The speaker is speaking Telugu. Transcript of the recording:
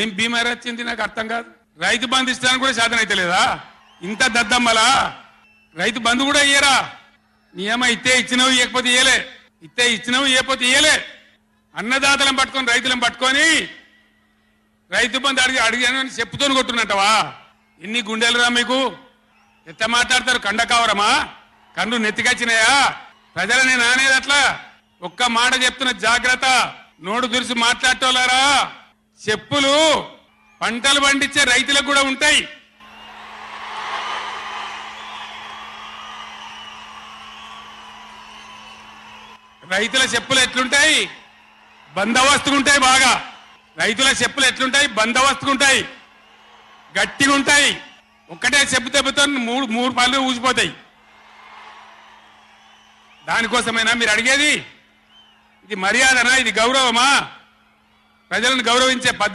ఏం బీమారి వచ్చింది నాకు అర్థం కాదు. రైతు బంధు ఇస్తానికి కూడా శాతం అయితే లేదా? ఇంత దద్దమ్మలా రైతు బంధు కూడా ఇయ్యరా? నియమ ఇస్తే ఇచ్చినవు, ఇవ్వకపోతే ఇయ్యలే, ఇస్తే ఇచ్చినవు, ఇవ్వకపోతే ఇయ్యలే. అన్నదాతలను పట్టుకొని రైతులను పట్టుకొని రైతు బంధు అడిగాను అని చెప్పుతోని కొట్టున్నట్టవా? ఎన్ని గుండెలురా మీకు? ఎట్లా మాట్లాడతారు? కండకావరమా? కన్ను నెత్తికొచ్చినాయా? ప్రజలని నానేది అట్లా. ఒక్క మాట చెప్తున్న జాగ్రత్త. నోడు దురిసి మాట్లాడటోలారా, చెప్పులు పంటలు పండించే రైతులకు కూడా ఉంటాయి. రైతుల చెప్పులు ఎట్లుంటాయి? బందోబస్తుకుంటాయి. బాగా రైతుల చెప్పులు ఎట్లుంటాయి? బందోబస్తుకుంటాయి, గట్టిగా ఉంటాయి. ఒక్కటే చెప్పు దెబ్బతో మూడు పళ్ళు ఊసిపోతాయి. దానికోసమైనా మీరు అడిగేది? ఇది మర్యాదనా? ఇది గౌరవమా? ప్రజలను గౌరవించే పద్ధతి